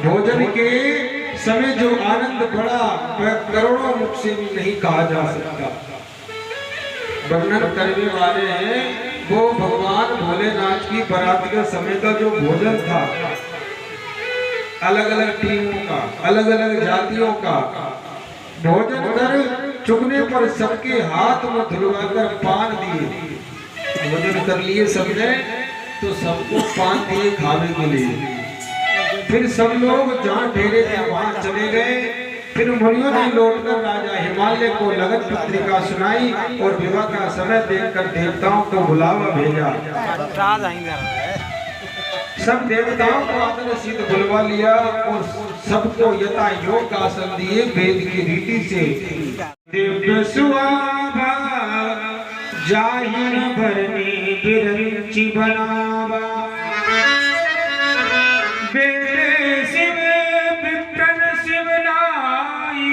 भोजन के समय जो आनंद बढ़ा वह करोड़ों मुख से भी नहीं कहा जा सकता। वर्णन करने वाले हैं वो भगवान भोलेनाथ की बारात के समय का जो भोजन था, अलग अलग टीमों का, अलग अलग जातियों का भोजन कर चुगने पर सबके हाथ में धुलवाकर पान दिए। भोजन कर लिए सबने तो सबको पान दिए खाने के लिए। फिर सब लोग जहाँ ठहरे थे वहां चले गए। फिर मुनियों ने लौटकर राजा हिमालय को लगन पत्रिका सुनाई और विवाह का समय देखकर देवताओं को बुलावा भेजा। सब देवताओं को आदर सिद्ध बुलवा लिया और सबको यथा योग आसन दिए वेद की रीति से। दिव्य सुहावा जाहिर भरने बिरंची बनावा, बेटे शिव विप्रन शिवनाई,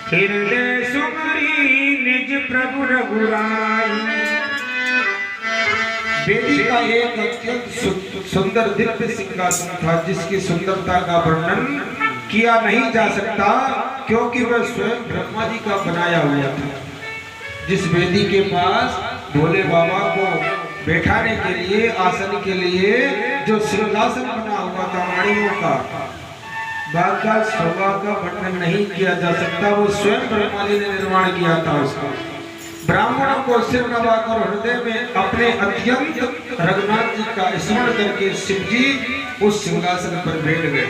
हृदय सुमरी निज प्रभु रघुराई। वेदी का एक अत्यंत सुंदर दिव्य सिंहासन था जिसकी सुंदरता का वर्णन किया नहीं जा सकता, क्योंकि वह स्वयं ब्रह्मा जी का बनाया हुआ था। जिस वेदी के पास भोले बाबा को बैठाने के लिए, आसन के लिए जो सिंहासन बना हुआ था मणियों का, बाका शोभा का वर्णन नहीं किया जा सकता। वो स्वयं ब्रह्मा जी ने निर्माण किया था उसका। ब्राह्मणों को सिर नवाकर हृदय में अपने अत्यंत रघुनाथ जी का स्मरण करके शिव जी उस सिंहासन पर बैठ गए।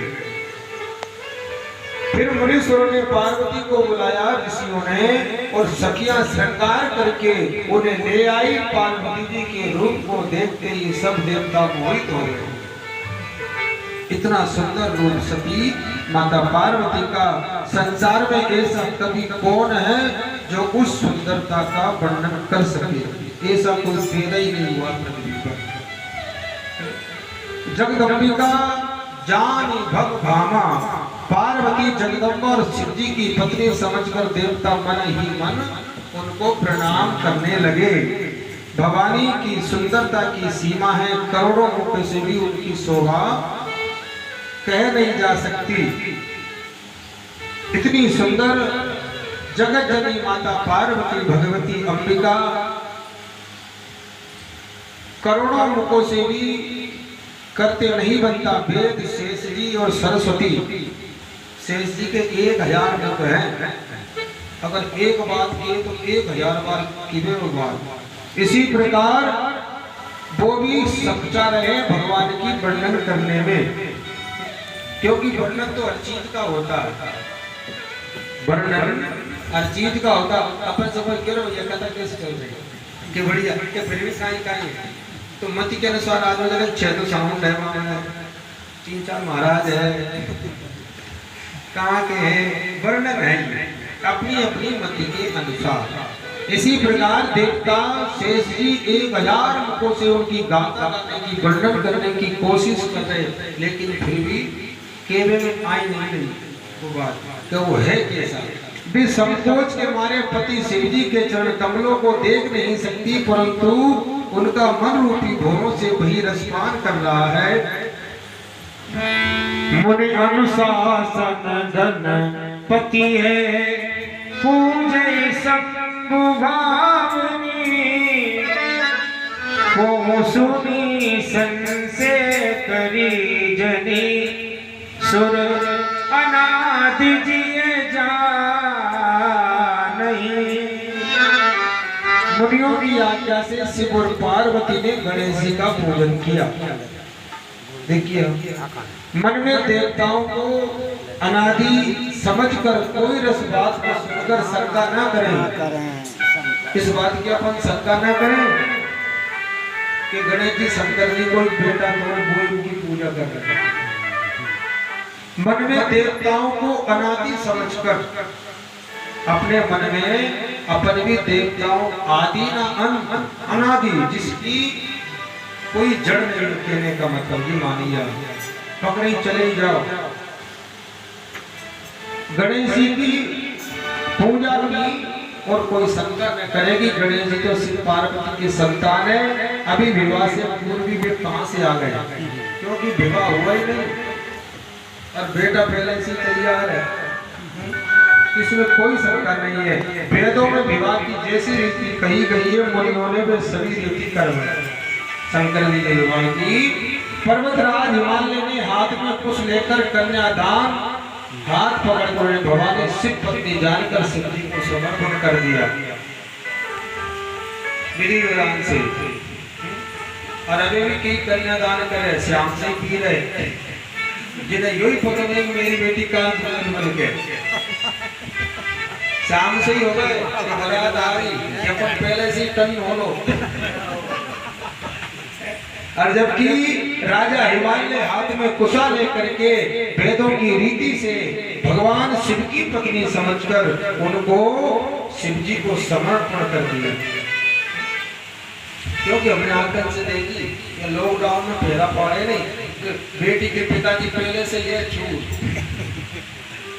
फिर मुनीश्वरों ने पार्वती को बुलाया ऋषियों ने और सखियां श्रृंगार करके उन्हें ले आई। पार्वती जी के रूप को देखते ही सब देवता मोहित हो गए। इतना सुंदर रूप सती माता पार्वती का संसार में ऐसा कभी कौन है जो उस सुंदरता का वर्णन कर सके। ऐसा कोई पैदा ही नहीं हुआ पृथ्वी पर। जगदम्बिका जानी भग भामा, पार्वती जगदम्बा और शिव जी की पत्नी समझकर देवता मन ही मन उनको प्रणाम करने लगे। भवानी की सुंदरता की सीमा है, करोड़ों मुख से भी उनकी शोभा कह नहीं जा सकती। इतनी सुंदर जगत जननी माता पार्वती भगवती अंबिका करोड़ों मुखों से भी करते नहीं बनता। वेद शेष जी और सरस्वती, शेष जी के 1000 मुख हैं। अगर एक बात किए तो 1000 बार किए वो बात। इसी प्रकार वो भी सच्चा रहे भगवान की वर्णन करने में, क्योंकि वर्णन तो हर चीज का होता है। वर्णन हर चीज का होता। अपन समझ के ये कथा कैसे चल रही है कि बढ़िया के फिर भी काई है तो मति के अनुसार आदमी जगह 6 तो साउंड है, 3-4 महाराज है, कहाँ के हैं, वर्णन है अपनी अपनी मति के अनुसार। इसी प्रकार देवता शेष जी 1000 मुखों से उनकी गाथा करने की, वर्णन करने की कोशिश कर रहे, लेकिन फिर भी केवल में आई नहीं वो बात तो वो है कैसा। भी संकोच के मारे पति शिव जी के चरण कमलों को देख नहीं सकती, परंतु उनका मन रूपी भोरों से वही रसपान कर रहा है। मुनि अनुशासन धन पति है, पूजे शंभु भावनी, को सुनी संशय करी जनी, सुर अनादि जिए जा नहीं। मुनियों की आज्ञा से शिव और पार्वती ने गणेश जी का पूजन किया। देखिए मन में देवताओं को अनादि समझकर कोई रस बात को सुनकर शंका न करें। इस बात की अपन शंका न करें कि गणेश जी शंकर जी कोई बेटा तो वो उनकी पूजा कर रहे हैं। मन में देवताओं को अनादि समझकर अपने मन में अपन भी देवताओं आदि ना अनादि, जिसकी कोई जड़ नहीं कहने का मतलब ये मानिए, पकड़े चले जाओ। गणेश जी की पूजा की और कोई शंका न करेगी। गणेश जी तो शिव पार्वती की संतान है। अभी विवाह से पूर्व भी वे कहां से आ गए, क्योंकि भी विवाह हुआ ही नहीं और बेटा पहले से तैयार है, इसमें कोई शंका नहीं है। वेदों में विवाह की जैसी रीति कही गई है, मुनियों ने वे सभी रीति कर्म शंकर जी के विवाह की। पर्वतराज हिमालय ने हाथ में कुछ लेकर कन्यादान हाथ पकड़कर भवानी शिव पत्नी जानकर शिव जी को समर्पण कर दिया विधि विधान से। और अभी भी कई कन्यादान करे श्याम से पी रहे, जिन्हें यही पता नहीं कि मेरी बेटी का बन के शाम से ही हो गए बरात आ रही, अपन पहले से टन हो लो। और जबकि राजा हिमालय हाथ में कुशा लेकर के वेदों की रीति से भगवान शिव की पत्नी समझकर उनको शिव जी को समर्पण कर दिया। क्योंकि हमने आंकन से देखी लॉकडाउन में फेरा पड़े नहीं, बेटी के पिताजी पहले से ये छूट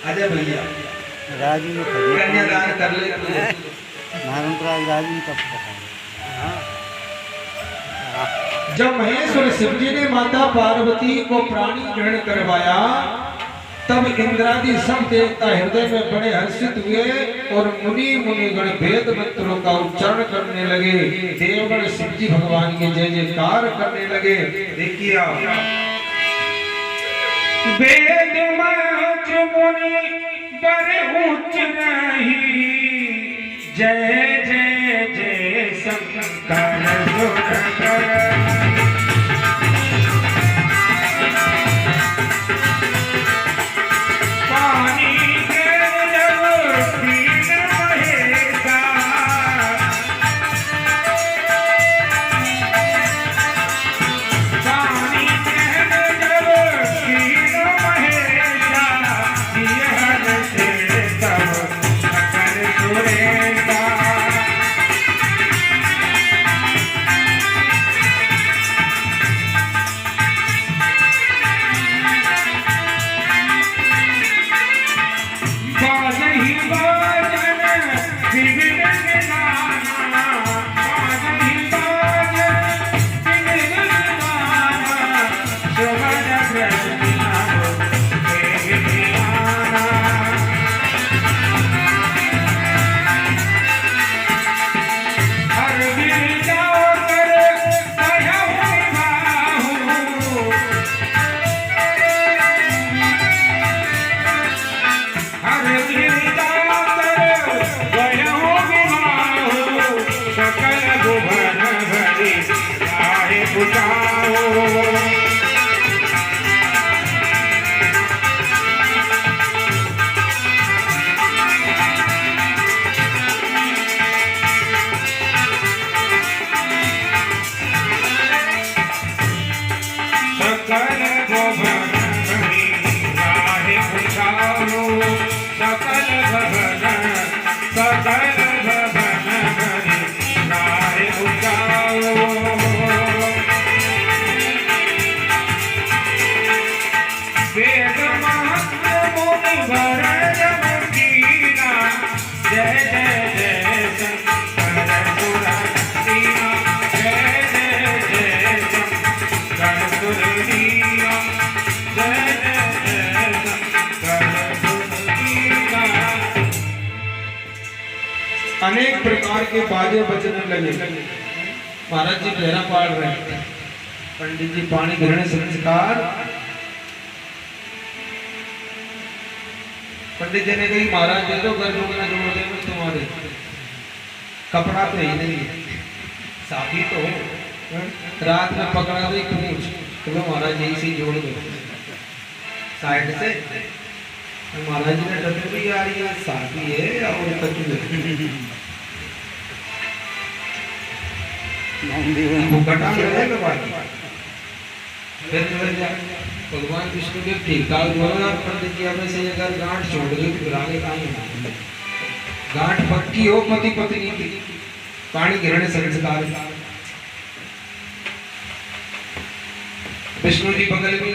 अजय भैया कन्यादान कर ले जब महेश्वर शिव जी ने माता पार्वती को प्राणी ग्रहण करवाया तब इंद्रादि सब देवता हृदय में बड़े हर्षित हुए और मुनिगण वेद मंत्रों का उच्चारण करने लगे। देवगण शिव जी भगवान के जय जयकार करने लगे। देखिए आप वेद मंत्र मुनि बड़े उच्च नहीं, जय जय जय शंकर सुरकर। अनेक प्रकार के बाजे बजने लगे। महाराज जी पहरा पाड़ रहे थे, पंडित जी पानी ग्रहण संस्कार। पंडित जी ने कही महाराज दे दो घर जोड़ना जोड़ दे तुम्हारे, कपड़ा तो ही नहीं साफी तो हो, रात में पकड़ा दे पूछ तो महाराज यही से जोड़ दो साइड से। महाराज जी ने डर भी आ रही है साफी है और भगवान विष्णु के ठीक पंडित जी हमें से अगर गांठ छोड़ गई तो आगे कहीं गांठ पक्की हो पति पत्नी की पानी ग्रहण संस्कार। विष्णु जी बगल में